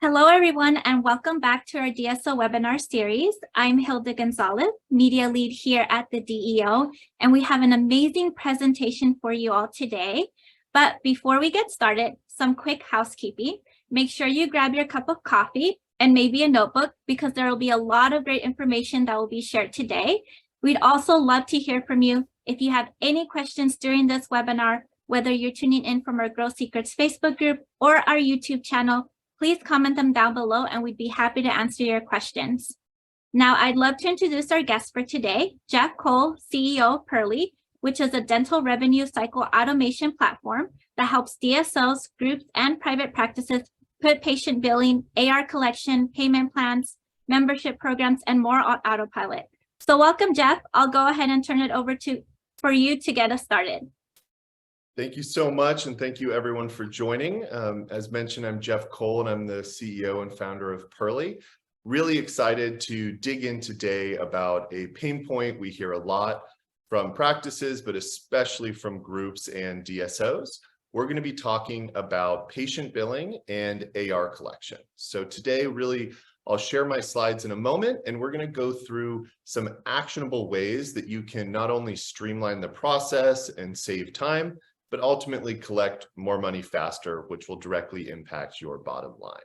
Hello, everyone, and welcome back to our DSO webinar series. I'm Hilda Gonzalez, Media Lead here at the DEO, and we have an amazing presentation for you all today. But before we get started, some quick housekeeping. Make sure you grab your cup of coffee and maybe a notebook because there will be a lot of great information that will be shared today. We'd also love to hear from you. If you have any questions during this webinar, whether you're tuning in from our Girl Secrets Facebook group or our YouTube channel, please comment them down below and we'd be happy to answer your questions. Now, I'd love to introduce our guest for today, Jeff Cole, CEO of Pearly, which is a dental revenue cycle automation platform that helps DSOs, groups, and private practices put patient billing, AR collection, payment plans, membership programs, and more on autopilot. So welcome, Jeff. I'll go ahead and turn it over for you to get us started. Thank you so much, and thank you everyone for joining. As mentioned, I'm Jeff Cole, and I'm the CEO and founder of Pearly. Really excited to dig in today about a pain point we hear a lot from practices, but especially from groups and DSOs. We're going to be talking about patient billing and AR collection. So today, really, I'll share my slides in a moment, and we're going to go through some actionable ways that you can not only streamline the process and save time, but ultimately collect more money faster, which will directly impact your bottom line.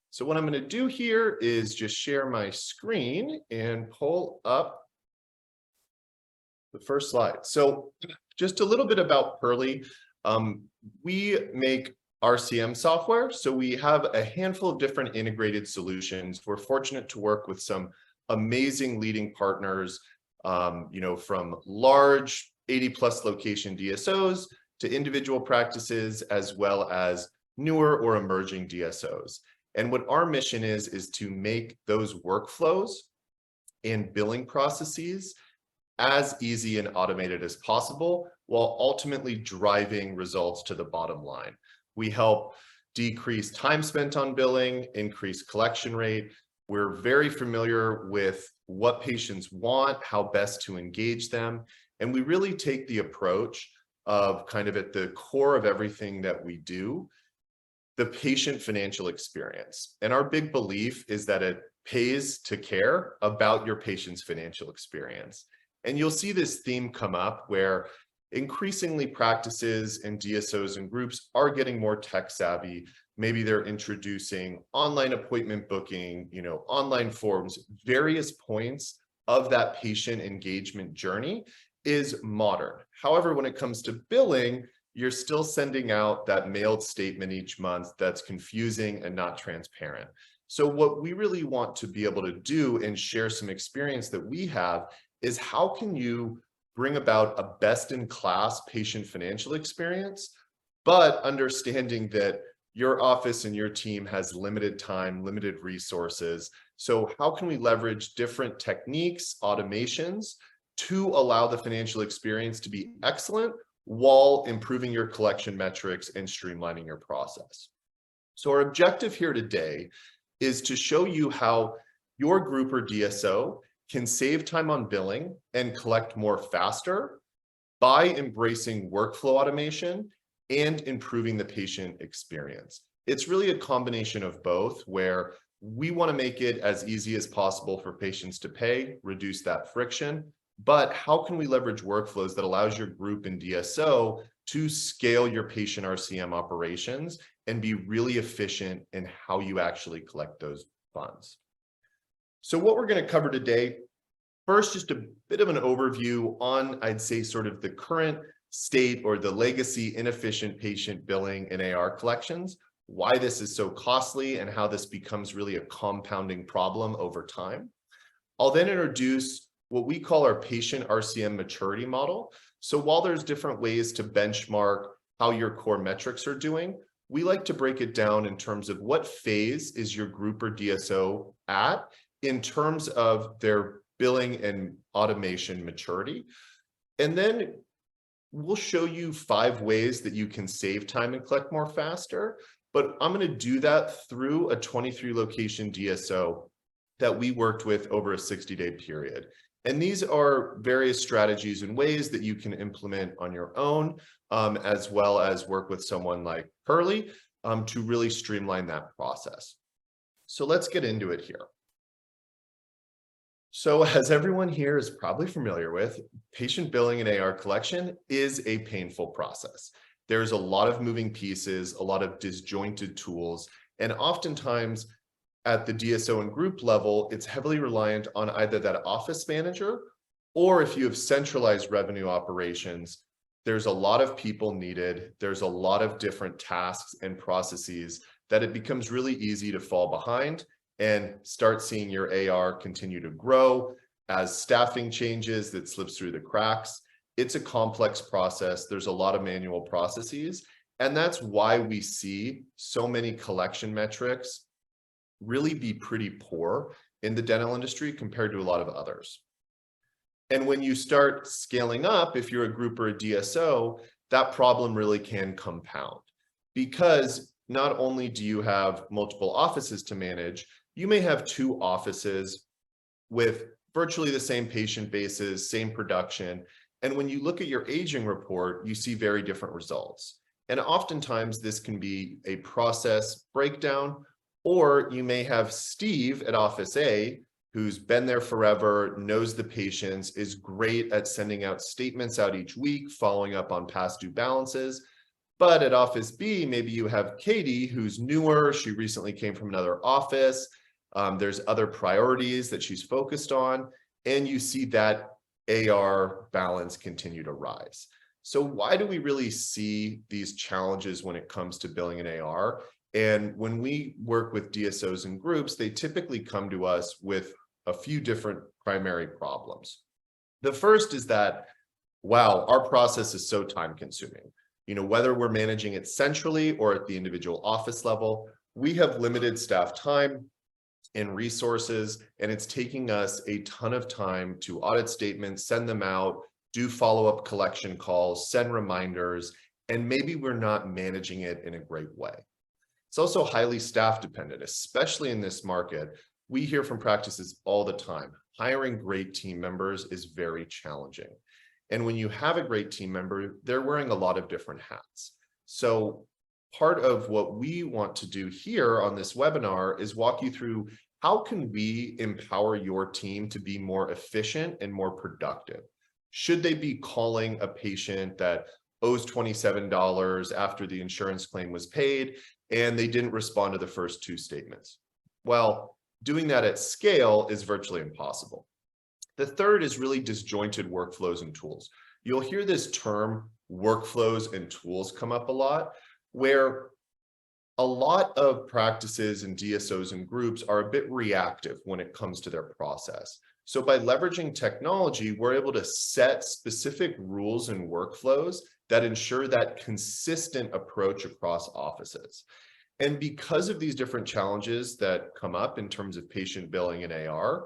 So what I'm going to do here is just share my screen and pull up the first slide. So just a little bit about Pearly. We make RCM software, so we have a handful of different integrated solutions. We're fortunate to work with some amazing leading partners, from large 80+ location DSOs to individual practices, as well as newer or emerging DSOs. And what our mission is to make those workflows and billing processes as easy and automated as possible, while ultimately driving results to the bottom line. We help decrease time spent on billing, increase collection rate. We're very familiar with what patients want, how best to engage them. And we really take the approach of kind of at the core of everything that we do, the patient financial experience. And our big belief is that it pays to care about your patient's financial experience. And you'll see this theme come up where increasingly practices and DSOs and groups are getting more tech savvy. Maybe they're introducing online appointment booking, online forms, various points of that patient engagement journey is modern. However, when it comes to billing, you're still sending out that mailed statement each month that's confusing and not transparent. So what we really want to be able to do and share some experience that we have is how can you bring about a best-in-class patient financial experience, but understanding that your office and your team has limited time, limited resources. So how can we leverage different techniques, automations, to allow the financial experience to be excellent while improving your collection metrics and streamlining your process? So our objective here today is to show you how your group or DSO can save time on billing and collect more faster by embracing workflow automation and improving the patient experience. It's really a combination of both, where we want to make it as easy as possible for patients to pay, reduce that friction, but how can we leverage workflows that allows your group and DSO to scale your patient RCM operations and be really efficient in how you actually collect those funds? So what we're going to cover today, first, just a bit of an overview on, I'd say, sort of the current state or the legacy inefficient patient billing and AR collections, why this is so costly and how this becomes really a compounding problem over time. I'll then introduce what we call our patient RCM maturity model. So while there's different ways to benchmark how your core metrics are doing, we like to break it down in terms of what phase is your group or DSO at in terms of their billing and automation maturity. And then we'll show you 5 ways that you can save time and collect more faster. But I'm going to do that through a 23 location DSO that we worked with over a 60-day period. And these are various strategies and ways that you can implement on your own, as well as work with someone like Pearly to really streamline that process. So let's get into it here. So as everyone here is probably familiar with, patient billing and AR collection is a painful process. There's a lot of moving pieces, a lot of disjointed tools, and oftentimes at the DSO and group level, it's heavily reliant on either that office manager, or if you have centralized revenue operations, there's a lot of people needed. There's a lot of different tasks and processes that it becomes really easy to fall behind and start seeing your AR continue to grow as staffing changes, that slips through the cracks. It's a complex process. There's a lot of manual processes, and that's why we see so many collection metrics really be pretty poor in the dental industry compared to a lot of others. And when you start scaling up, if you're a group or a DSO, that problem really can compound, because not only do you have multiple offices to manage, you may have two offices with virtually the same patient bases, same production. And when you look at your aging report, you see very different results. And oftentimes this can be a process breakdown, or you may have Steve at Office A, who's been there forever, knows the patients, is great at sending out statements out each week, following up on past due balances. But at Office B, maybe you have Katie, who's newer. She recently came from another office. There's other priorities that she's focused on, and you see that AR balance continue to rise. So why do we really see these challenges when it comes to billing and AR? And when we work with DSOs and groups, they typically come to us with a few different primary problems. The first is that, wow, our process is so time consuming. Whether we're managing it centrally or at the individual office level, we have limited staff time and resources, and it's taking us a ton of time to audit statements, send them out, do follow-up collection calls, send reminders, and maybe we're not managing it in a great way. It's also highly staff dependent, especially in this market. We hear from practices all the time. Hiring great team members is very challenging. And when you have a great team member, they're wearing a lot of different hats. So part of what we want to do here on this webinar is walk you through how can we empower your team to be more efficient and more productive. Should they be calling a patient that owes $27 after the insurance claim was paid and they didn't respond to the first two statements? Well, doing that at scale is virtually impossible. The third is really disjointed workflows and tools. You'll hear this term workflows and tools come up a lot, where a lot of practices and DSOs and groups are a bit reactive when it comes to their process. So by leveraging technology, we're able to set specific rules and workflows that ensure that consistent approach across offices. And because of these different challenges that come up in terms of patient billing and AR,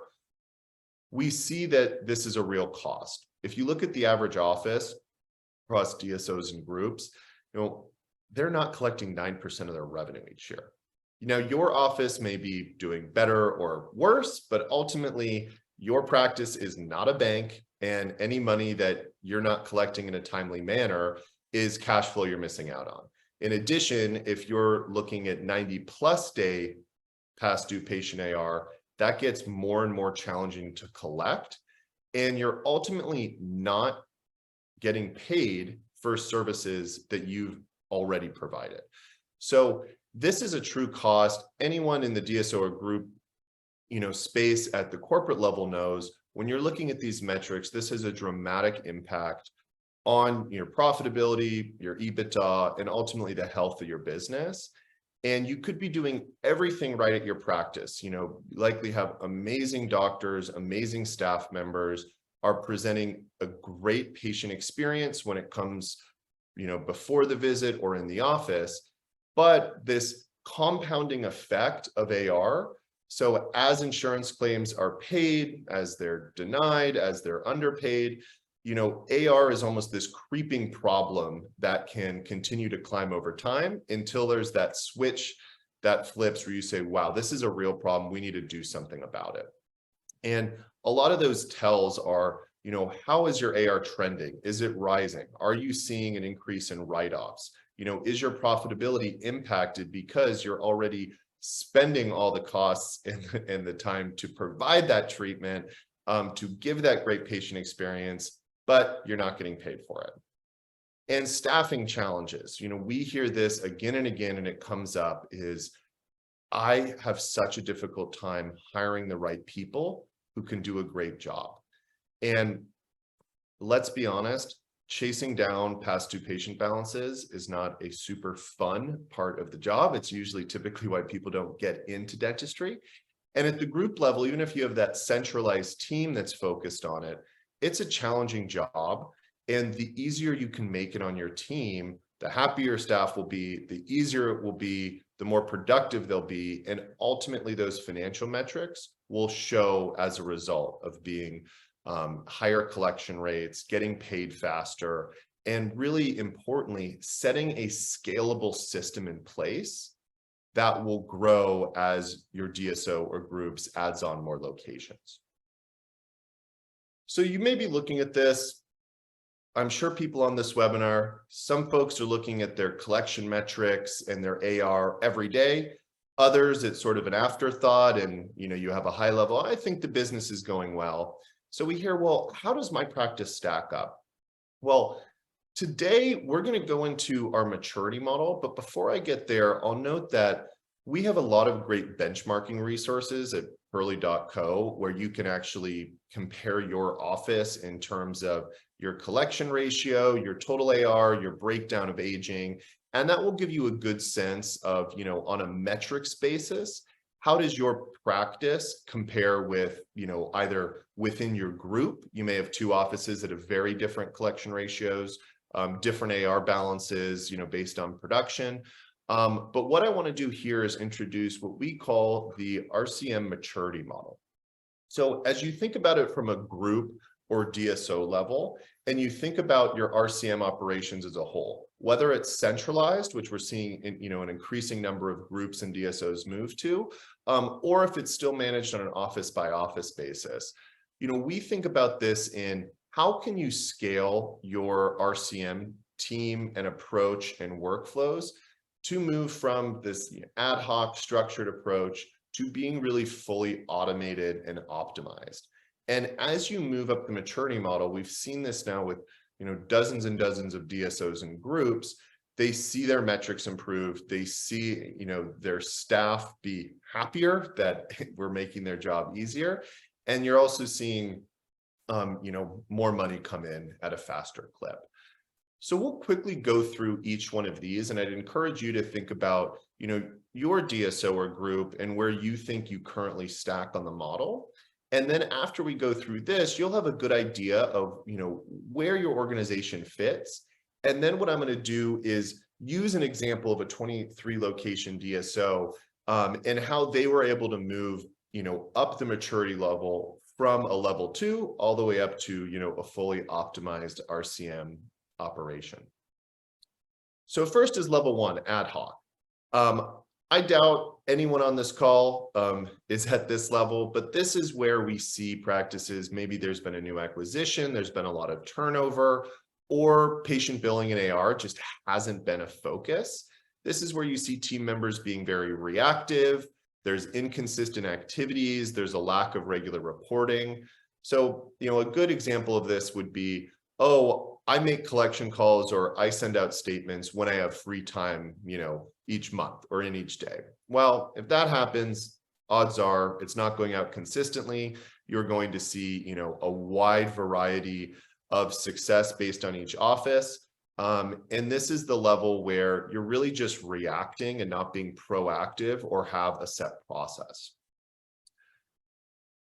we see that this is a real cost. If you look at the average office across DSOs and groups, they're not collecting 9% of their revenue each year. Your office may be doing better or worse, but ultimately your practice is not a bank, and any money that you're not collecting in a timely manner is cash flow you're missing out on. In addition, if you're looking at 90+ day past due patient AR, that gets more and more challenging to collect, and you're ultimately not getting paid for services that you've already provided. So this is a true cost. Anyone in the DSO or group space at the corporate level knows when you're looking at these metrics, this has a dramatic impact on your profitability, your EBITDA, and ultimately the health of your business. And you could be doing everything right at your practice. Likely have amazing doctors, amazing staff members, are presenting a great patient experience when it comes, before the visit or in the office. But this compounding effect of AR, so as insurance claims are paid, as they're denied, as they're underpaid, AR is almost this creeping problem that can continue to climb over time until there's that switch that flips where you say, wow, this is a real problem. We need to do something about it. And a lot of those tells are, how is your AR trending? Is it rising? Are you seeing an increase in write-offs? Is your profitability impacted because you're already spending all the costs and the time to provide that treatment, to give that great patient experience, but you're not getting paid for it. And staffing challenges, we hear this again and again, and it comes up is, I have such a difficult time hiring the right people who can do a great job. And let's be honest, chasing down past due patient balances is not a super fun part of the job. It's usually typically why people don't get into dentistry. And at the group level, even if you have that centralized team that's focused on it, it's a challenging job. And the easier you can make it on your team, the happier staff will be, the easier it will be, the more productive they'll be. And ultimately, those financial metrics will show as a result of being higher collection rates, getting paid faster, and really importantly, setting a scalable system in place that will grow as your DSO or groups adds on more locations. So you may be looking at this. I'm sure people on this webinar, some folks are looking at their collection metrics and their AR every day. Others, it's sort of an afterthought, and you have a high level, I think the business is going well. So we hear, well, how does my practice stack up? Well, today we're going to go into our maturity model, but before I get there, I'll note that we have a lot of great benchmarking resources at pearly.co where you can actually compare your office in terms of your collection ratio, your total AR, your breakdown of aging, and that will give you a good sense of, on a metrics basis, how does your practice compare with, either within your group? You may have two offices that have very different collection ratios, different AR balances, based on production. But what I want to do here is introduce what we call the RCM maturity model. So as you think about it from a group or DSO level, and you think about your RCM operations as a whole, whether it's centralized, which we're seeing an increasing number of groups and DSOs move to, or if it's still managed on an office by office basis, we think about this in how can you scale your RCM team and approach and workflows to move from this ad hoc structured approach to being really fully automated and optimized. And as you move up the maturity model, we've seen this now with dozens and dozens of DSOs and groups. They see their metrics improve. They see their staff be happier that we're making their job easier. And you're also seeing more money come in at a faster clip. So we'll quickly go through each one of these, and I'd encourage you to think about your DSO or group and where you think you currently stack on the model. And then after we go through this, you'll have a good idea of, where your organization fits. And then what I'm going to do is use an example of a 23 location DSO and how they were able to move, up the maturity level from a level 2 all the way up to, a fully optimized RCM operation. So first is level 1, ad hoc. I doubt anyone on this call is at this level, but this is where we see practices. Maybe there's been a new acquisition, there's been a lot of turnover, or patient billing and AR just hasn't been a focus. This is where you see team members being very reactive. There's inconsistent activities. There's a lack of regular reporting. So, a good example of this would be, oh, I make collection calls or I send out statements when I have free time, each month or in each day. Well, if that happens, odds are it's not going out consistently. You're going to see, a wide variety of success based on each office. And this is the level where you're really just reacting and not being proactive or have a set process.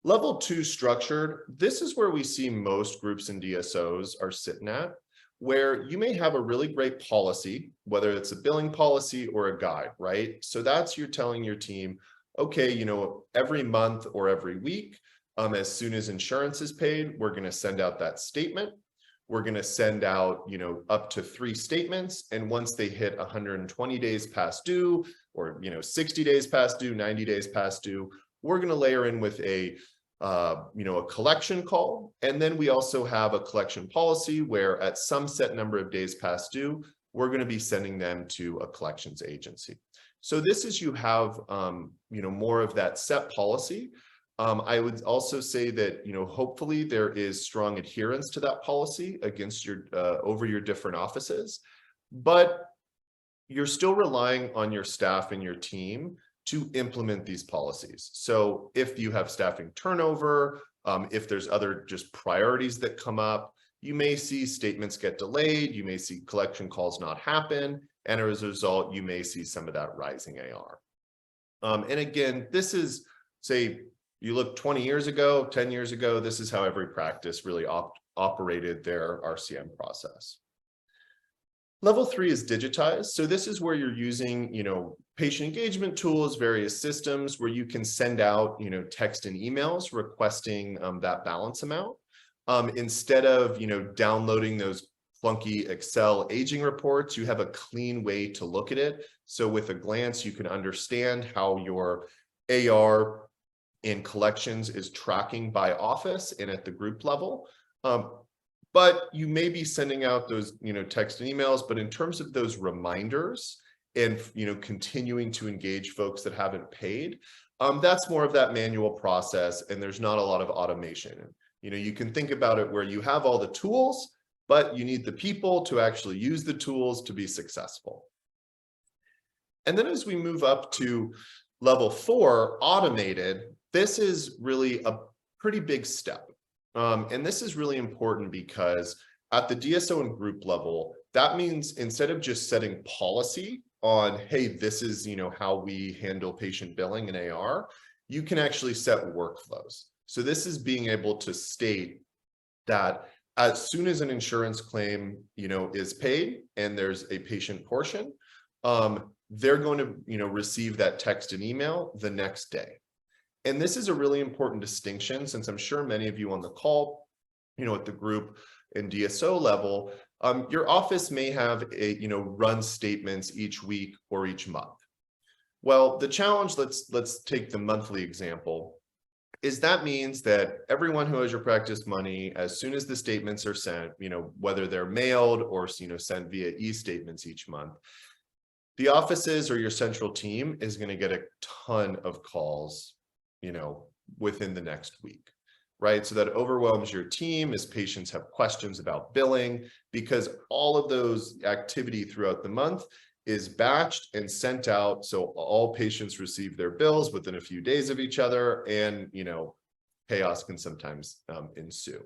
Level 2 structured, this is where we see most groups and DSOs are sitting at, where you may have a really great policy, whether it's a billing policy or a guide, right? So that's you're telling your team, okay, every month or every week, as soon as insurance is paid, we're going to send out that statement. We're going to send out, up to 3 statements. And once they hit 120 days past due, or, 60 days past due, 90 days past due, we're going to layer in with a collection call. And then we also have a collection policy where at some set number of days past due, we're going to be sending them to a collections agency. So this is you have, more of that set policy. I would also say that, hopefully there is strong adherence to that policy against your, over your different offices, but you're still relying on your staff and your team to implement these policies. So if you have staffing turnover, if there's other just priorities that come up, you may see statements get delayed, you may see collection calls not happen, and as a result, you may see some of that rising AR. And again, this is, say, you look 20 years ago, 10 years ago, this is how every practice really operated their RCM process. Level 3 is digitized. So this is where you're using, patient engagement tools, various systems where you can send out, text and emails requesting that balance amount. Instead of, downloading those clunky Excel aging reports, you have a clean way to look at it. So with a glance, you can understand how your AR and collections is tracking by office and at the group level. But you may be sending out those, text and emails, but in terms of those reminders and, continuing to engage folks that haven't paid, that's more of that manual process, and there's not a lot of automation. You can think about it where you have all the tools, but you need the people to actually use the tools to be successful. And then as we move up to level 4, automated, this is really a pretty big step. And this is really important because at the DSO and group level, that means instead of just setting policy on, hey, this is, how we handle patient billing and AR, you can actually set workflows. So this is being able to state that as soon as an insurance claim, is paid and there's a patient portion, they're going to, receive that text and email the next day. And this is a really important distinction, since I'm sure many of you on the call, at the group and DSO level, your office may have a, run statements each week or each month. Well, the challenge, let's take the monthly example, is that means that everyone who has your practice money, as soon as the statements are sent, whether they're mailed or, sent via e-statements each month, the offices or your central team is going to get a ton of calls within the next week, right? So that overwhelms your team as patients have questions about billing, because all of those activity throughout the month is batched and sent out. So all patients receive their bills within a few days of each other, and, chaos can sometimes ensue.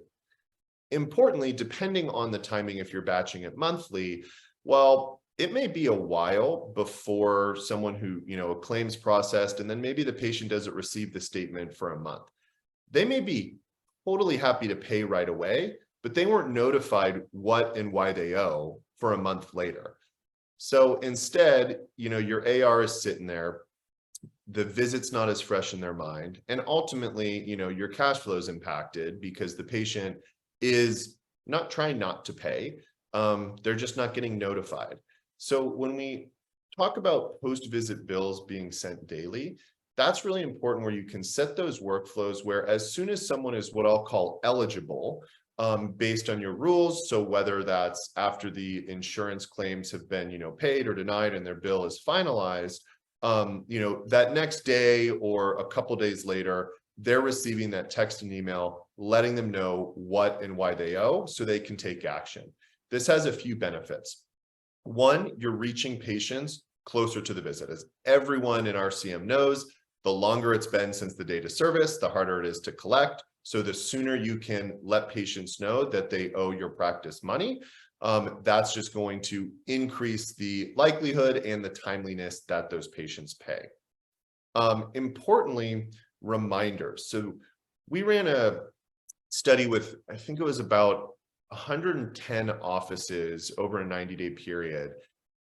Importantly, depending on the timing, if you're batching it monthly, well, it may be a while before someone who, a claims processed, and then maybe the patient doesn't receive the statement for a month. They may be totally happy to pay right away, but they weren't notified what and why they owe for a month later. So instead, your AR is sitting there, the visit's not as fresh in their mind, and ultimately, your cash flow is impacted because the patient is not trying not to pay. They're just not getting notified. So when we talk about post-visit bills being sent daily, that's really important, where you can set those workflows where as soon as someone is what I'll call eligible, based on your rules, so whether that's after the insurance claims have been, paid or denied and their bill is finalized, that next day or a couple days later, they're receiving that text and email, letting them know what and why they owe so they can take action. This has a few benefits. One, you're reaching patients closer to the visit. As everyone in RCM knows, the longer it's been since the date of service, the harder it is to collect. So the sooner you can let patients know that they owe your practice money, that's just going to increase the likelihood and the timeliness that those patients pay. Importantly, reminders. So we ran a study with, I think it was about 110 offices over a 90-day period.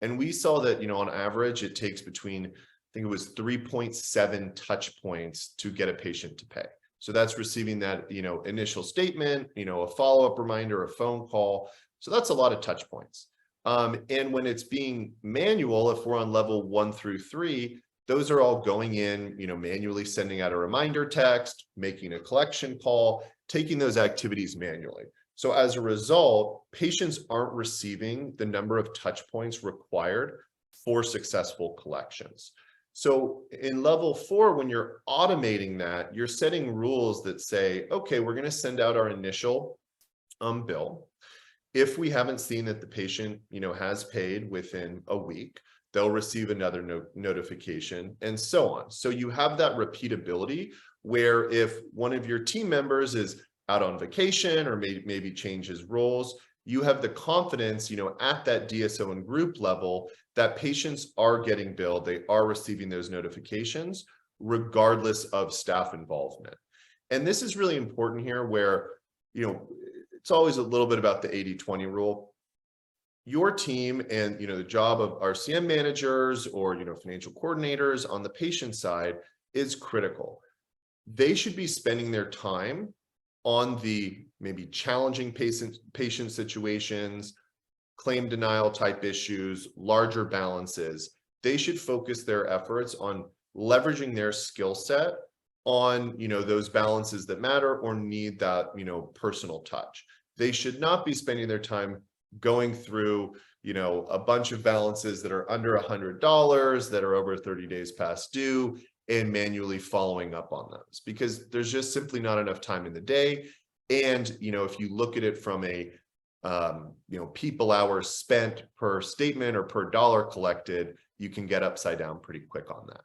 And we saw that, on average, it takes between, I think it was 3.7 touch points to get a patient to pay. So that's receiving that, initial statement, a follow-up reminder, a phone call. So that's a lot of touch points. And when it's being manual, if we're on level 1 through 3, those are all going in, manually sending out a reminder text, making a collection call, taking those activities manually. So as a result, patients aren't receiving the number of touch points required for successful collections. So in level 4, when you're automating that, you're setting rules that say, okay, we're going to send out our initial bill. If we haven't seen that the patient, has paid within a week, they'll receive another notification, and so on. So you have that repeatability where if one of your team members is out on vacation or maybe changes roles, you have the confidence, at that DSO and group level that patients are getting billed, they are receiving those notifications regardless of staff involvement. And this is really important here where, it's always a little bit about the 80-20 rule. Your team and, the job of RCM managers or, financial coordinators on the patient side is critical. They should be spending their time on the maybe challenging patient situations, claim denial type issues, larger balances. They should focus their efforts on leveraging their skill set on, those balances that matter or need that, personal touch. They should not be spending their time going through, a bunch of balances that are under $100 that are over 30 days past due and manually following up on those, because there's just simply not enough time in the day. And, if you look at it from a, people hours spent per statement or per dollar collected, you can get upside down pretty quick on that.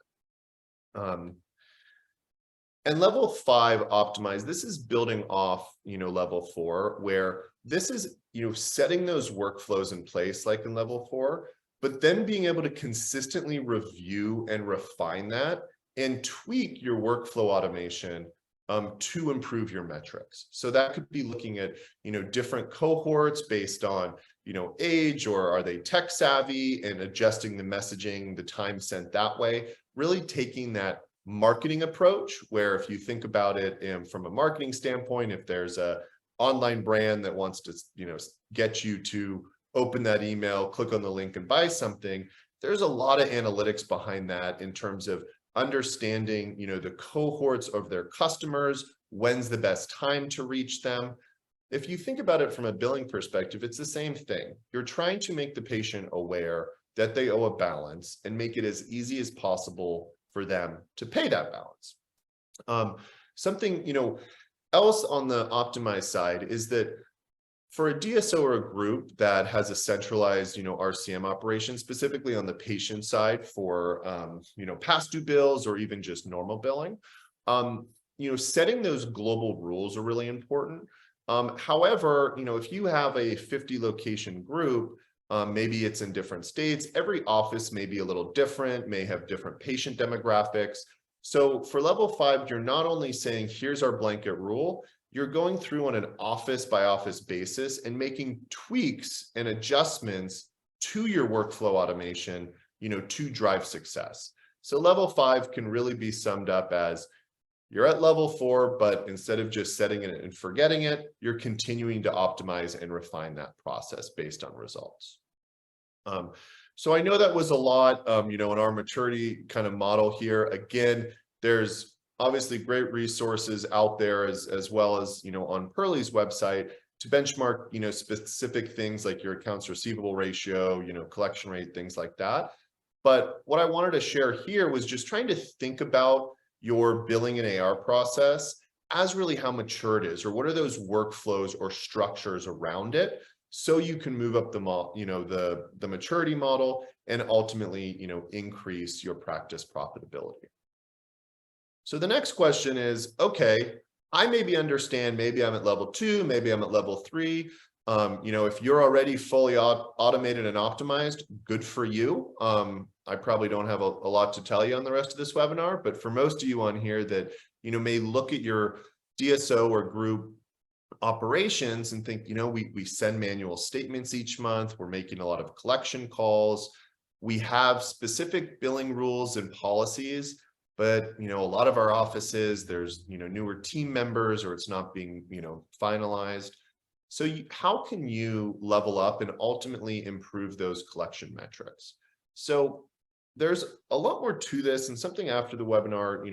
And level 5 optimize, this is building off, level 4, where this is, setting those workflows in place like in level 4, but then being able to consistently review and refine that and tweak your workflow automation to improve your metrics. So that could be looking at, different cohorts based on, age, or are they tech savvy, and adjusting the messaging, the time sent that way, really taking that marketing approach where if you think about it from a marketing standpoint, if there's a online brand that wants to, get you to open that email, click on the link and buy something, there's a lot of analytics behind that in terms of understanding, the cohorts of their customers, when's the best time to reach them. If you think about it from a billing perspective, it's the same thing. You're trying to make the patient aware that they owe a balance and make it as easy as possible for them to pay that balance. Something, else on the optimized side is that for a DSO or a group that has a centralized, RCM operation, specifically on the patient side for, past due bills or even just normal billing, setting those global rules are really important. However, if you have a 50 location group, maybe it's in different states, every office may be a little different, may have different patient demographics. So for level 5, you're not only saying, here's our blanket rule, you're going through on an office by office basis and making tweaks and adjustments to your workflow automation, to drive success. So level 5 can really be summed up as you're at level 4, but instead of just setting it and forgetting it, you're continuing to optimize and refine that process based on results. So I know that was a lot, in our maturity kind of model here. Again, there's obviously great resources out there as well as, on Pearly's website to benchmark, specific things like your accounts receivable ratio, collection rate, things like that. But what I wanted to share here was just trying to think about your billing and AR process as really how mature it is, or what are those workflows or structures around it, so you can move up the maturity model and ultimately, increase your practice profitability. So the next question is, okay, I maybe understand, maybe I'm at level 2, maybe I'm at level 3. If you're already fully automated and optimized, good for you. I probably don't have a lot to tell you on the rest of this webinar, but for most of you on here that, may look at your DSO or group operations and think, we send manual statements each month, we're making a lot of collection calls, we have specific billing rules and policies, but, a lot of our offices, there's, newer team members, or it's not being, finalized. So how can you level up and ultimately improve those collection metrics? So there's a lot more to this, and something after the webinar,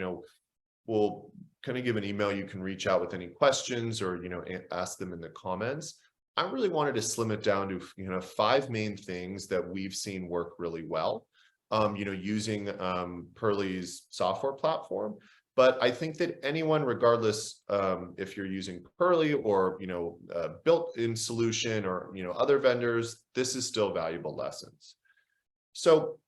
we'll kind of give an email. You can reach out with any questions or, ask them in the comments. I really wanted to slim it down to, 5 main things that we've seen work really well. using Pearly's software platform. But I think that anyone, regardless if you're using Pearly or built-in solution or other vendors, this is still valuable lessons. So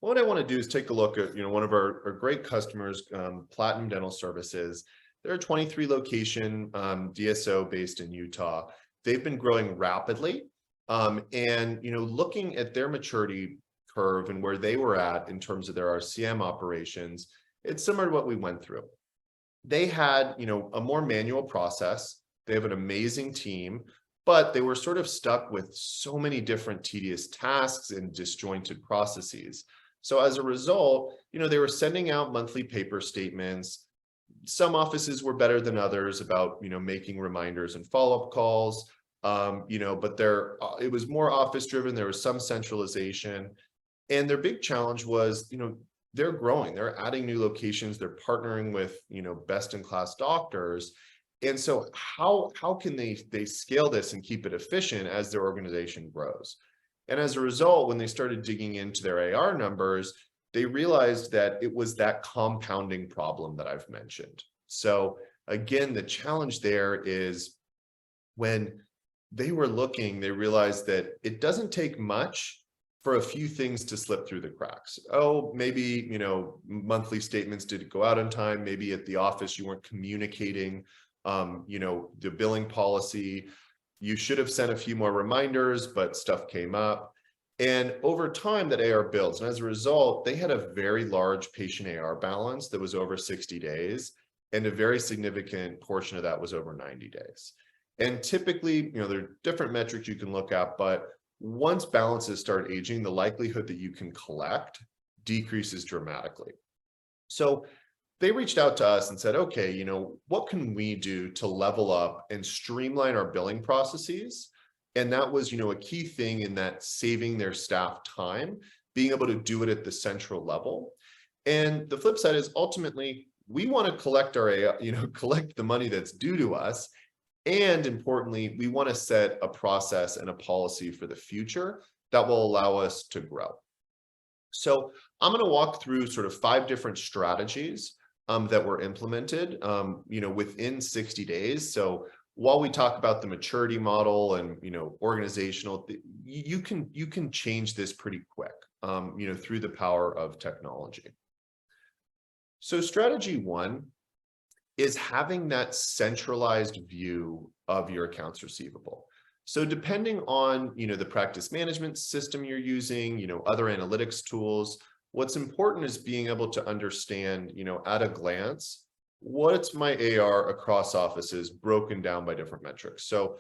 what I want to do is take a look at one of our great customers, Platinum Dental Services. They're a 23 location DSO based in Utah. They've been growing rapidly, and looking at their maturity curve and where they were at in terms of their RCM operations, it's similar to what we went through. They had a more manual process. They have an amazing team, but they were sort of stuck with so many different tedious tasks and disjointed processes. So as a result, they were sending out monthly paper statements. Some offices were better than others about making reminders and follow-up calls, but it was more office driven. There was some centralization, and their big challenge was they're growing, they're adding new locations, they're partnering with best-in-class doctors. And so how can they scale this and keep it efficient as their organization grows? And as a result, when they started digging into their AR numbers, they realized that it was that compounding problem that I've mentioned. So again, the challenge there is when they were looking, they realized that it doesn't take much for a few things to slip through the cracks. Oh, maybe, monthly statements didn't go out on time. Maybe at the office, you weren't communicating, the billing policy. You should have sent a few more reminders, but stuff came up. And over time, that AR builds. And as a result, they had a very large patient AR balance that was over 60 days. And a very significant portion of that was over 90 days. And typically, there are different metrics you can look at, but once balances start aging, the likelihood that you can collect decreases dramatically. So they reached out to us and said, okay, what can we do to level up and streamline our billing processes? And that was, a key thing in that saving their staff time, being able to do it at the central level. And the flip side is ultimately, we want to collect collect the money that's due to us. And importantly, we want to set a process and a policy for the future that will allow us to grow. So I'm going to walk through sort of 5 different strategies that were implemented, within 60 days. So while we talk about the maturity model and, organizational, you can change this pretty quick, through the power of technology. So strategy 1 is having that centralized view of your accounts receivable. So depending on, the practice management system you're using, other analytics tools, what's important is being able to understand, at a glance, what's my AR across offices broken down by different metrics. So,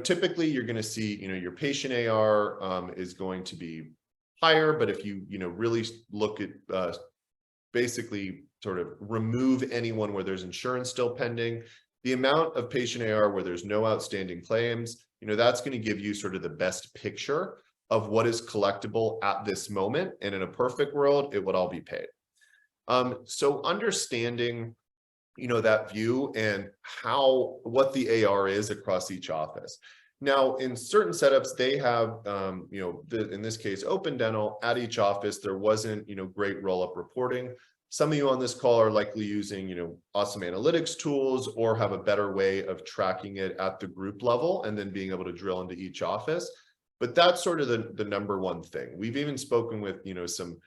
typically you're going to see, your patient AR is going to be higher, but if you, really look at basically sort of remove anyone where there's insurance still pending, the amount of patient AR where there's no outstanding claims, that's going to give you sort of the best picture of what is collectible at this moment. And in a perfect world, it would all be paid. So understanding, that view and what the AR is across each office. Now, in certain setups, they have, in this case, Open Dental at each office, there wasn't, great roll-up reporting. Some of you on this call are likely using, awesome analytics tools or have a better way of tracking it at the group level and then being able to drill into each office. But that's sort of the number one thing. We've even spoken with, some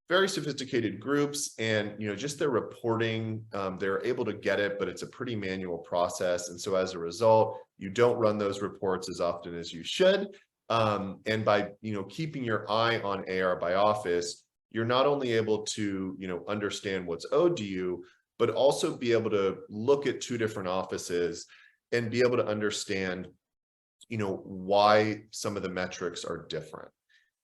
very sophisticated groups and, just their reporting, they're able to get it, but it's a pretty manual process. And so as a result, you don't run those reports as often as you should. And by, keeping your eye on AR by office, you're not only able to, understand what's owed to you, but also be able to look at 2 different offices and be able to understand, why some of the metrics are different.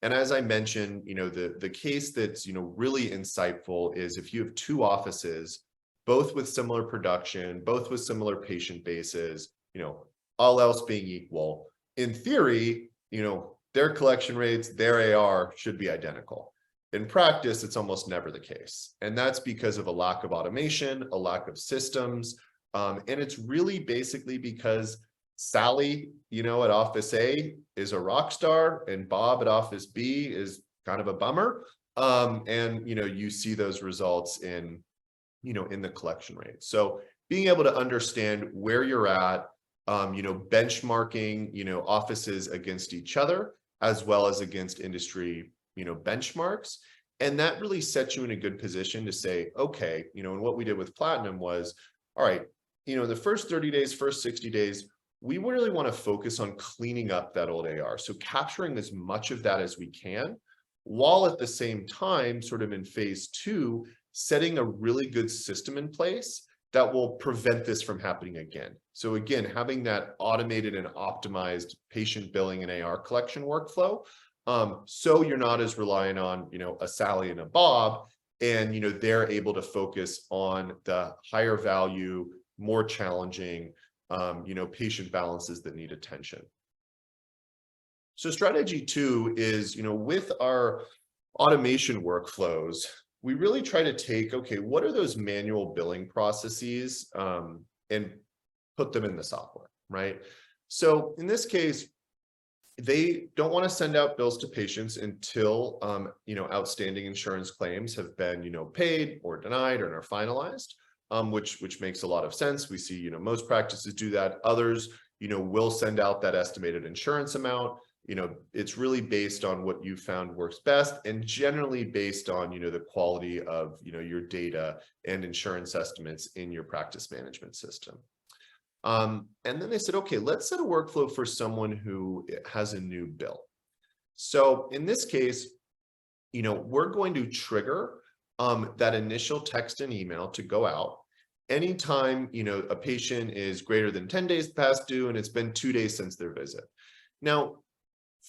And as I mentioned, the case that's, really insightful is if you have 2 offices, both with similar production, both with similar patient bases, all else being equal, in theory, their collection rates, their AR should be identical. In practice, it's almost never the case. And that's because of a lack of automation, a lack of systems. And it's really basically because Sally, at office A is a rock star and Bob at office B is kind of a bummer. And, you see those results in, in the collection rate. So being able to understand where you're at, benchmarking, offices against each other, as well as against industry, benchmarks. And that really sets you in a good position to say, okay, and what we did with Platinum was, all right, the first 30 days, first 60 days, we really want to focus on cleaning up that old AR. So capturing as much of that as we can, while at the same time, sort of in phase 2, setting a really good system in place that will prevent this from happening again. So again, having that automated and optimized patient billing and AR collection workflow, so you're not as reliant on, a Sally and a Bob, and, they're able to focus on the higher value, more challenging, patient balances that need attention. So strategy 2 is, with our automation workflows, we really try to take, okay, what are those manual billing processes, and put them in the software, right? So in this case, they don't want to send out bills to patients until, outstanding insurance claims have been, paid or denied or are finalized, which makes a lot of sense. We see, most practices do that. Others, will send out that estimated insurance amount. It's really based on what you found works best, and generally based on, the quality of, your data and insurance estimates in your practice management system. And then they said, okay, let's set a workflow for someone who has a new bill. So in this case, we're going to trigger that initial text and email to go out anytime, a patient is greater than 10 days past due and it's been 2 days since their visit. Now,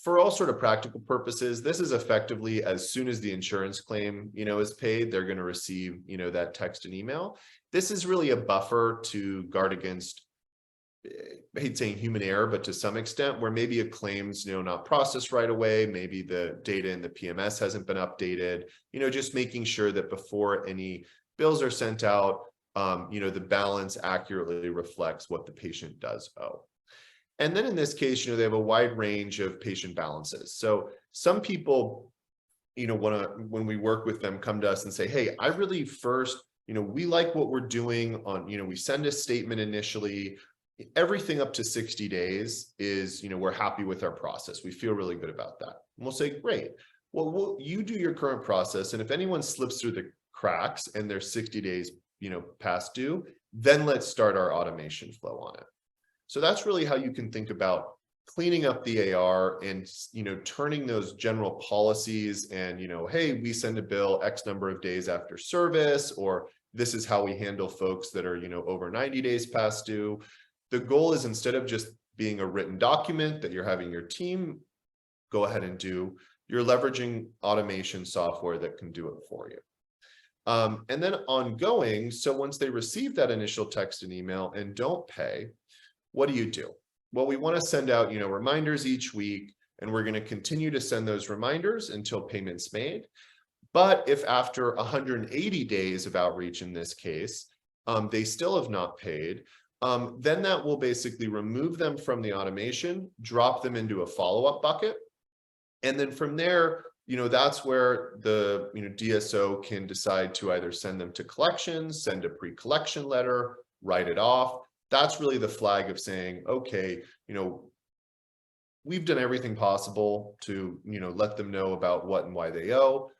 for all sort of practical purposes, this is effectively as soon as the insurance claim, is paid, they're going to receive, that text and email. This is really a buffer to guard against, I hate saying human error, but to some extent, where maybe a claim's, not processed right away, maybe the data in the PMS hasn't been updated, just making sure that before any bills are sent out, the balance accurately reflects what the patient does owe. And then in this case, they have a wide range of patient balances. So some people, when we work with them, come to us and say, hey, I really first, we like what we're doing on, we send a statement initially, everything up to 60 days is, we're happy with our process. We feel really good about that. And we'll say, great. Well, you do your current process. And if anyone slips through the cracks and they're 60 days, past due, then let's start our automation flow on it. So that's really how you can think about cleaning up the AR and, turning those general policies and, hey, we send a bill X number of days after service, or this is how we handle folks that are, over 90 days past due. The goal is, instead of just being a written document that you're having your team go ahead and do, you're leveraging automation software that can do it for you. And then ongoing, so once they receive that initial text and email and don't pay, what do? Well, we want to send out, reminders each week, and we're going to continue to send those reminders until payment's made. But if after 180 days of outreach in this case, they still have not paid, then that will basically remove them from the automation, drop them into a follow-up bucket. And then from there, that's where the DSO can decide to either send them to collections, send a pre-collection letter, write it off. That's really the flag of saying, okay, we've done everything possible to, let them know about what and why they owe.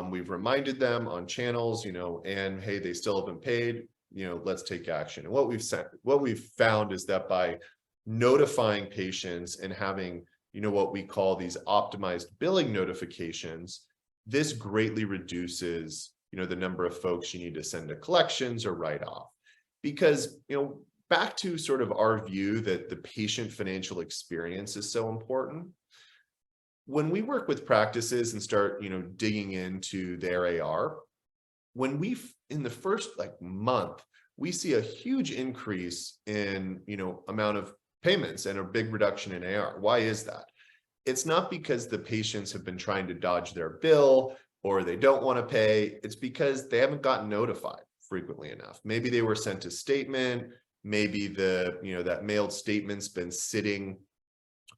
We've reminded them on channels, and hey, they still haven't paid, let's take action. And what we've found is that by notifying patients and having, what we call these optimized billing notifications, this greatly reduces, the number of folks you need to send to collections or write off. Because, back to sort of our view that the patient financial experience is so important. When we work with practices and start, digging into their AR, when in the first month, we see a huge increase in, amount of payments and a big reduction in AR. Why is that? It's not because the patients have been trying to dodge their bill or they don't want to pay. It's because they haven't gotten notified frequently enough. Maybe they were sent a statement. Maybe that mailed statement's been sitting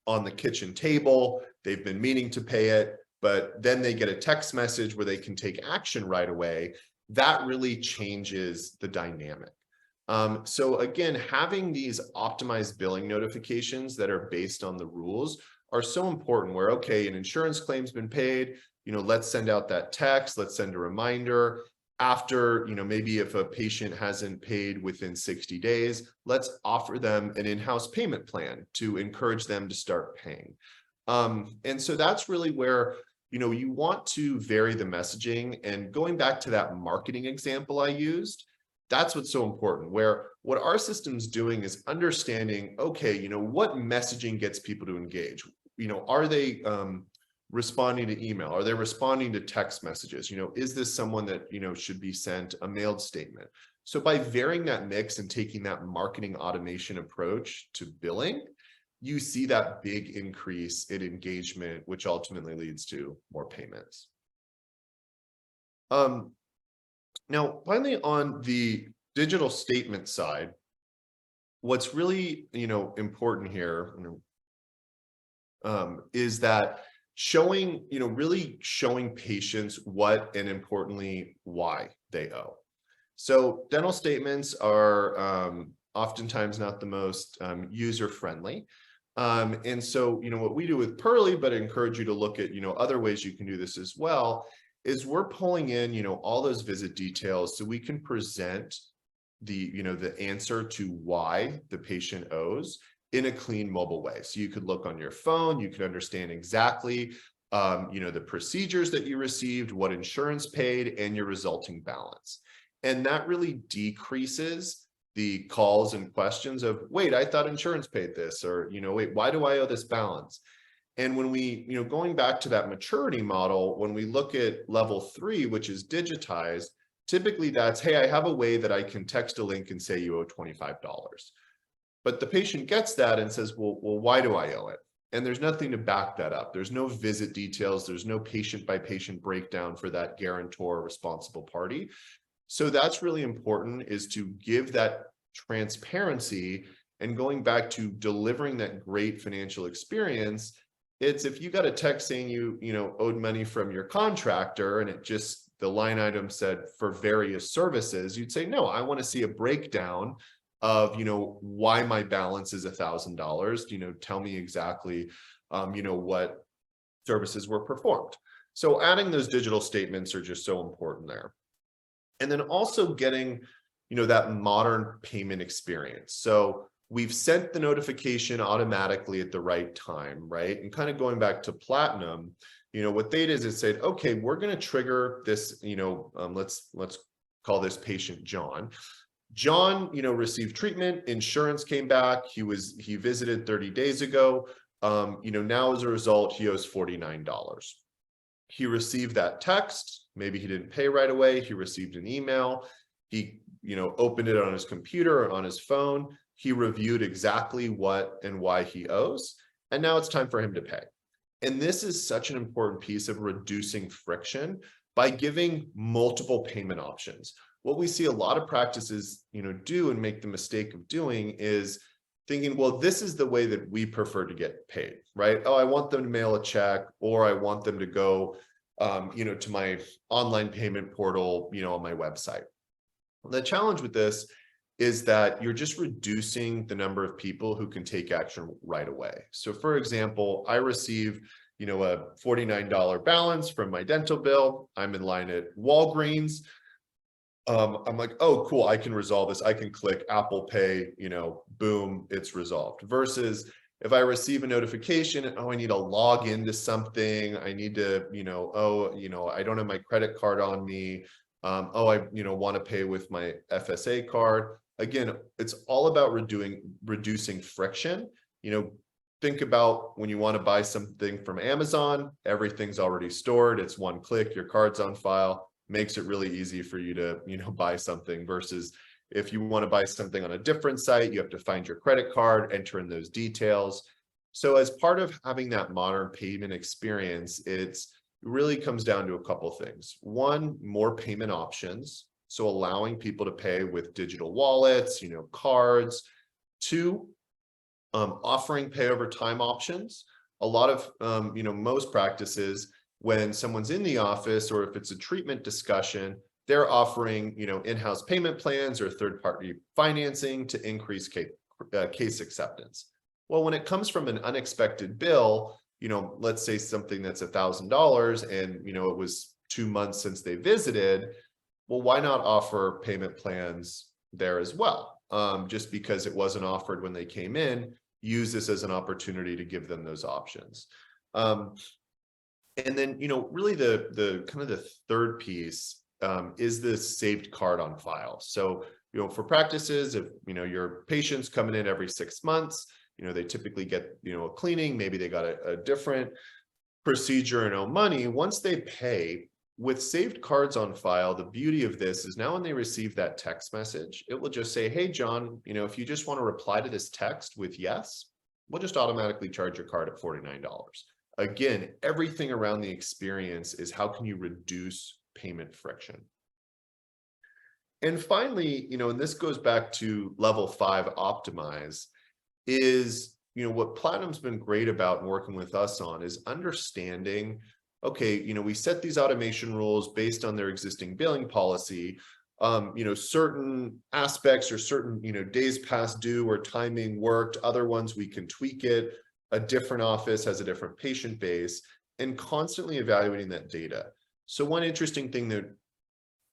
on the kitchen table. They've been meaning to pay it. but then they get a text message where they can take action right away. That really changes the dynamic. So again, having these optimized billing notifications that are based on the rules are so important, where, okay, an insurance claim's been paid, let's send out that text, let's send a reminder. After, maybe if a patient hasn't paid within 60 days, let's offer them an in-house payment plan to encourage them to start paying. And so that's really where, you want to vary the messaging. And going back to that marketing example I used, that's what's so important, where what our system's doing is understanding, okay, what messaging gets people to engage? Are they responding to email? Are they responding to text messages? Is this someone that, should be sent a mailed statement? So by varying that mix and taking that marketing automation approach to billing, you see that big increase in engagement, which ultimately leads to more payments. Now, finally, on the digital statement side, what's really, important here is that showing, really showing patients what, and importantly, why they owe. So dental statements are oftentimes not the most user-friendly. And so, what we do with Pearly, but I encourage you to look at, other ways you can do this as well, is we're pulling in, all those visit details so we can present the, the answer to why the patient owes in a clean mobile way. So you could look on your phone, you could understand exactly, the procedures that you received, what insurance paid, and your resulting balance. And that really decreases the calls and questions of, wait, I thought insurance paid this, or, wait, why do I owe this balance? And when we, going back to that maturity model, when we look at level 3, which is digitized, typically that's, hey, I have a way that I can text a link and say you owe $25. But the patient gets that and says, well, why do I owe it? And there's nothing to back that up. There's no visit details. There's no patient by patient breakdown for that guarantor responsible party. So that's really important, is to give that transparency. And going back to delivering that great financial experience, it's if you got a text saying you owed money from your contractor and it just, the line item said for various services, you'd say, no, I want to see a breakdown of, why my balance is $1,000, tell me exactly, what services were performed. So adding those digital statements are just so important there. And then also getting, that modern payment experience. So we've sent the notification automatically at the right time, right? And kind of going back to Platinum, what they did is said, okay, we're going to trigger this, let's call this patient John. John, received treatment, insurance came back, he visited 30 days ago. Now as a result, he owes $49. He received that text, maybe he didn't pay right away, he received an email, he, opened it on his computer or on his phone, he reviewed exactly what and why he owes, and now it's time for him to pay. And this is such an important piece of reducing friction by giving multiple payment options. What we see a lot of practices, do and make the mistake of doing is thinking, well, this is the way that we prefer to get paid, right? Oh, I want them to mail a check, or I want them to go, to my online payment portal, on my website. The challenge with this is that you're just reducing the number of people who can take action right away. So for example, I receive, a $49 balance from my dental bill. I'm in line at Walgreens. I'm like, oh, cool, I can resolve this. I can click Apple Pay, boom, it's resolved. Versus if I receive a notification, oh, I need to log into something. I need to, I don't have my credit card on me. I, want to pay with my FSA card. Again, it's all about reducing friction. Think about when you want to buy something from Amazon, everything's already stored. It's one click, your card's on file. Makes it really easy for you to, buy something, versus if you want to buy something on a different site, you have to find your credit card, enter in those details. So as part of having that modern payment experience, it really comes down to a couple things. One, more payment options. So allowing people to pay with digital wallets, cards. Two, offering pay over time options. A lot of, most practices, when someone's in the office, or if it's a treatment discussion, they're offering, in-house payment plans or third-party financing to increase case acceptance. Well, when it comes from an unexpected bill, let's say something that's $1,000 and, it was 2 months since they visited, well, why not offer payment plans there as well? Just because it wasn't offered when they came in, use this as an opportunity to give them those options. And then, really the kind of the third piece is this saved card on file. So, for practices, if, your patient's coming in every 6 months, they typically get, a cleaning, maybe they got a different procedure and owe money. Once they pay, with saved cards on file, the beauty of this is now when they receive that text message, it will just say, hey, John, if you just want to reply to this text with yes, we'll just automatically charge your card at $49. Again, everything around the experience is how can you reduce payment friction? And finally, and this goes back to level 5 optimize, is, what Platinum's been great about and working with us on is understanding, okay, we set these automation rules based on their existing billing policy. Certain aspects or certain, days past due or timing worked, other ones we can tweak it. A different office has a different patient base, and constantly evaluating that data. So one interesting thing that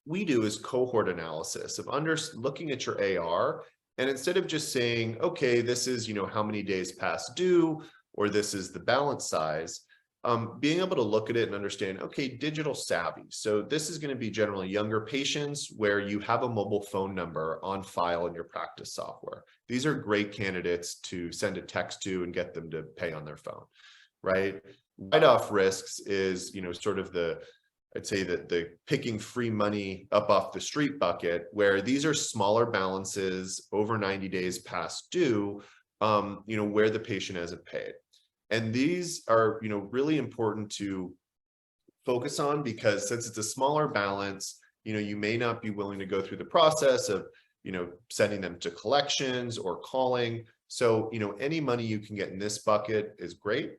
we do is cohort analysis of looking at your AR, and instead of just saying, okay, this is, how many days past due, or this is the balance size, being able to look at it and understand, okay, digital savvy. So this is going to be generally younger patients where you have a mobile phone number on file in your practice software. These are great candidates to send a text to and get them to pay on their phone, right? Write-off risks is, sort of I'd say that the picking free money up off the street bucket, where these are smaller balances over 90 days past due, where the patient hasn't paid. And these are, really important to focus on, because since it's a smaller balance, you may not be willing to go through the process of, sending them to collections or calling. So, any money you can get in this bucket is great.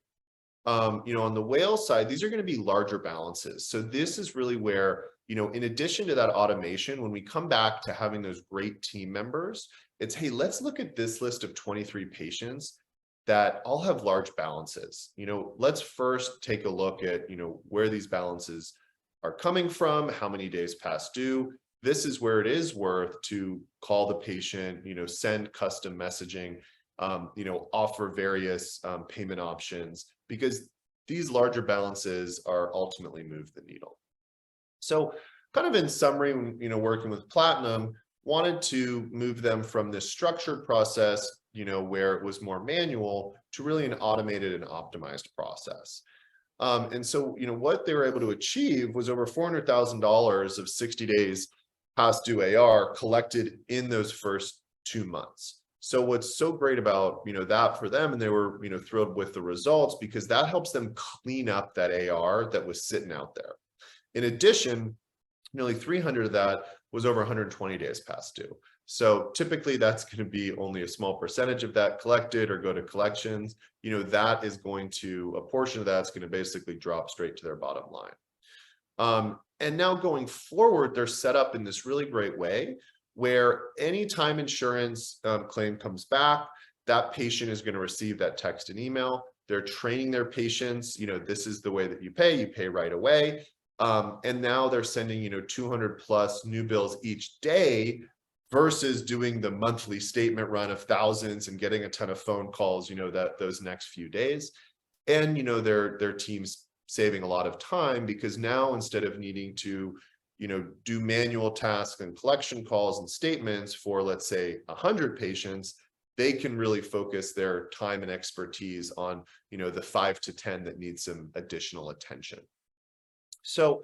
On the whale side, these are going to be larger balances. So this is really where, in addition to that automation, when we come back to having those great team members, it's, hey, let's look at this list of 23 patients that all have large balances. Let's first take a look at, where these balances are coming from, how many days past due. This is where it is worth to call the patient, send custom messaging, offer various payment options, because these larger balances are ultimately move the needle. So kind of in summary, working with Platinum, wanted to move them from this structured process, where it was more manual, to really an automated and optimized process. And so, what they were able to achieve was over $400,000 of 60 days past due AR collected in those first 2 months. So what's so great about, that for them, and they were, thrilled with the results, because that helps them clean up that AR that was sitting out there. In addition, nearly 300 of that was over 120 days past due. So typically that's going to be only a small percentage of that collected or go to collections. That is going to, a portion of that's going to basically drop straight to their bottom line. And now going forward, they're set up in this really great way where anytime insurance claim comes back, that patient is going to receive that text and email. They're training their patients, this is the way that you pay right away. And now they're sending, 200 plus new bills each day versus doing the monthly statement run of thousands and getting a ton of phone calls, those next few days. And, their team's saving a lot of time, because now instead of needing to, do manual tasks and collection calls and statements for, let's say, 100 patients, they can really focus their time and expertise on, the 5 to 10 that need some additional attention. So,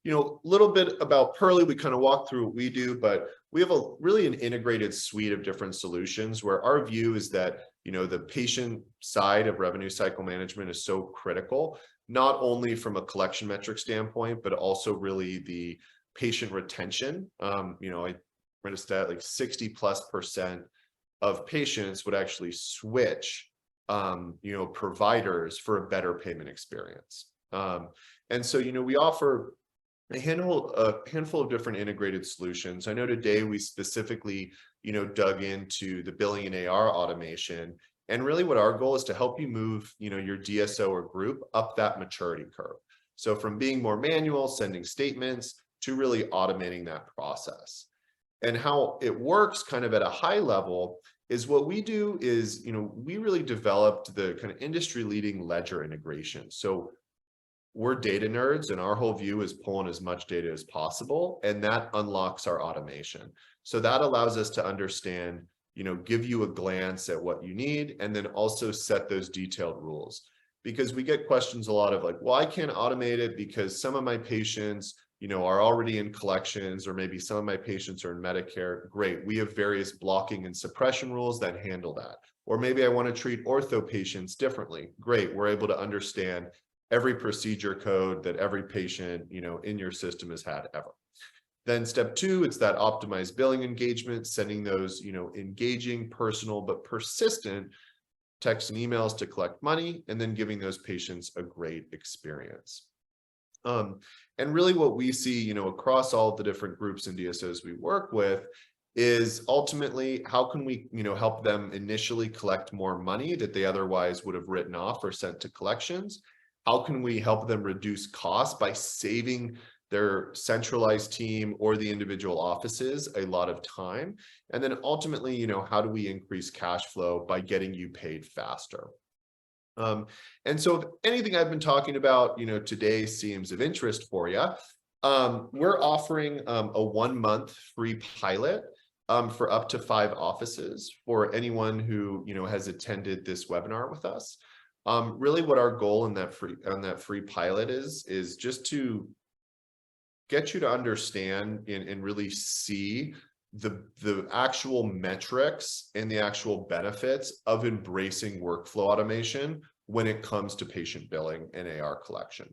a little bit about Pearly, we kind of walk through what we do, but we have really an integrated suite of different solutions where our view is that, the patient side of revenue cycle management is so critical, not only from a collection metric standpoint, but also really the patient retention. I read a stat like 60+% of patients would actually switch, providers for a better payment experience. And so, we offer a handful of different integrated solutions. I know today we specifically, dug into the billing and AR automation. And really what our goal is to help you move, your DSO or group up that maturity curve. So from being more manual, sending statements, to really automating that process. And how it works kind of at a high level is what we do is, we really developed the kind of industry leading ledger integration. So we're data nerds and our whole view is pulling as much data as possible, and that unlocks our automation. So that allows us to understand, give you a glance at what you need, and then also set those detailed rules. Because we get questions a lot of like, well, I can't automate it because some of my patients, are already in collections, or maybe some of my patients are in Medicare. Great, we have various blocking and suppression rules that handle that. Or maybe I want to treat ortho patients differently. Great, we're able to understand every procedure code that every patient, in your system has had ever. Then step 2, it's that optimized billing engagement, sending those, engaging, personal, but persistent texts and emails to collect money, and then giving those patients a great experience. And really what we see, across all of the different groups and DSOs we work with is ultimately how can we, help them initially collect more money that they otherwise would have written off or sent to collections. How can we help them reduce costs by saving their centralized team or the individual offices a lot of time? And then ultimately, how do we increase cash flow by getting you paid faster? And so if anything I've been talking about, today seems of interest for you, we're offering a 1-month free pilot for up to 5 offices for anyone who, has attended this webinar with us. Really what our goal in that free pilot is just to get you to understand and really see the actual metrics and the actual benefits of embracing workflow automation when it comes to patient billing and AR collection.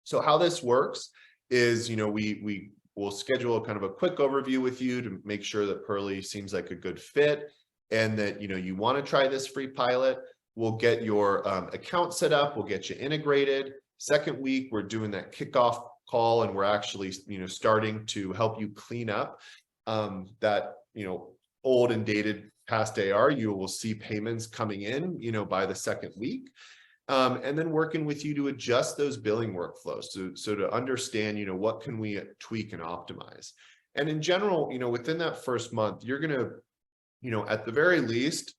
So how this works is, we will schedule kind of a quick overview with you to make sure that Pearly seems like a good fit and that, you want to try this free pilot. We'll get your account set up. We'll get you integrated. Second week, we're doing that kickoff call, and we're actually, starting to help you clean up that, old and dated past AR. You will see payments coming in, by the second week. And then working with you to adjust those billing workflows. So to understand, what can we tweak and optimize? And in general, within that first month, you're going to, at the very least,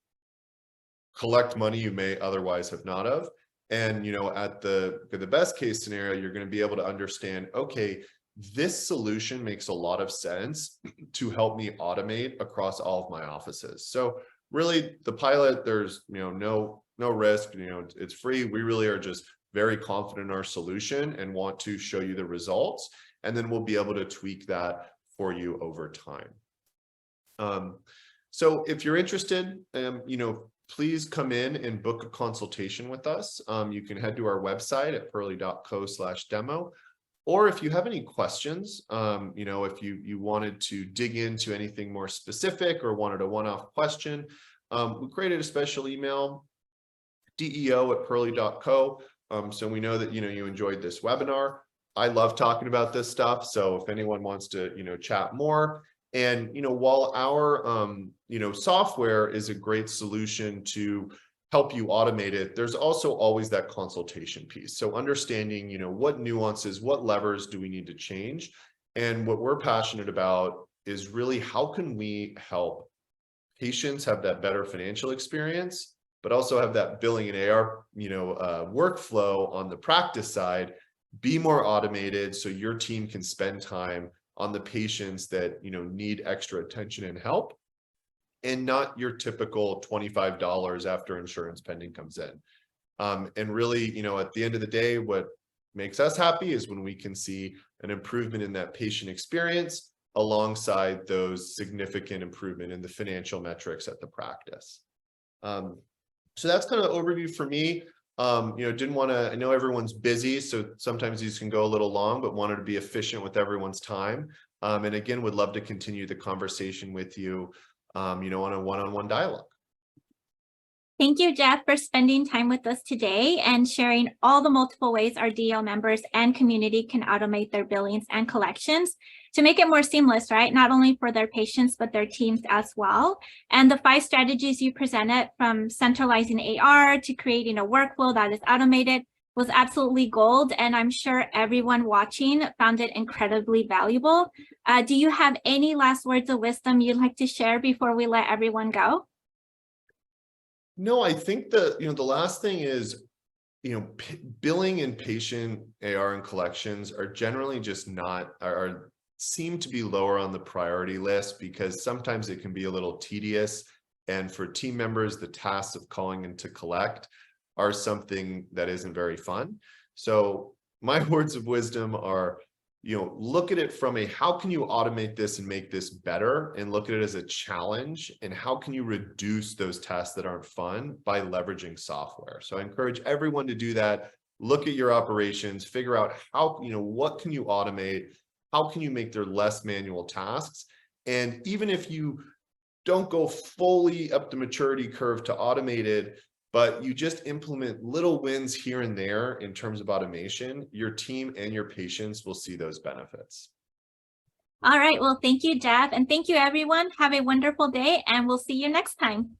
collect money you may otherwise have not of. And, at the best case scenario, you're going to be able to understand, okay, this solution makes a lot of sense to help me automate across all of my offices. So really the pilot, there's, no risk, it's free. We really are just very confident in our solution and want to show you the results. And then we'll be able to tweak that for you over time. So if you're interested, please come in and book a consultation with us. You can head to our website at pearly.co/demo. Or if you have any questions, if you wanted to dig into anything more specific or wanted a one-off question, we created a special email, deo@pearly.co. So we know that, you enjoyed this webinar. I love talking about this stuff. So if anyone wants to, chat more. And, while our, software is a great solution to help you automate it, there's also always that consultation piece. So understanding, what nuances, what levers do we need to change? And what we're passionate about is really how can we help patients have that better financial experience, but also have that billing and AR, workflow on the practice side be more automated so your team can spend time on the patients that, need extra attention and help, and not your typical $25 after insurance pending comes in. And really, at the end of the day, what makes us happy is when we can see an improvement in that patient experience alongside those significant improvement in the financial metrics at the practice. So that's kind of the overview for me. Didn't want to, I know everyone's busy, so sometimes these can go a little long, but wanted to be efficient with everyone's time. And again, would love to continue the conversation with you, on a one-on-one dialogue. Thank you, Jeff, for spending time with us today and sharing all the multiple ways our DO members and community can automate their billings and collections to make it more seamless, right? Not only for their patients, but their teams as well. And the 5 strategies you presented, from centralizing AR to creating a workflow that is automated, was absolutely gold. And I'm sure everyone watching found it incredibly valuable. Do you have any last words of wisdom you'd like to share before we let everyone go? No, I think the last thing is, billing and patient AR and collections are generally just seem to be lower on the priority list because sometimes it can be a little tedious. And for team members, the tasks of calling in to collect are something that isn't very fun. So my words of wisdom are, look at it from how can you automate this and make this better, and look at it as a challenge, and how can you reduce those tasks that aren't fun by leveraging software. So I encourage everyone to do that. Look at your operations, figure out what can you automate, how can you make there less manual tasks. And even if you don't go fully up the maturity curve to automate it, but you just implement little wins here and there in terms of automation, your team and your patients will see those benefits. All right. Well, thank you, Jeff. And thank you, everyone. Have a wonderful day, and we'll see you next time.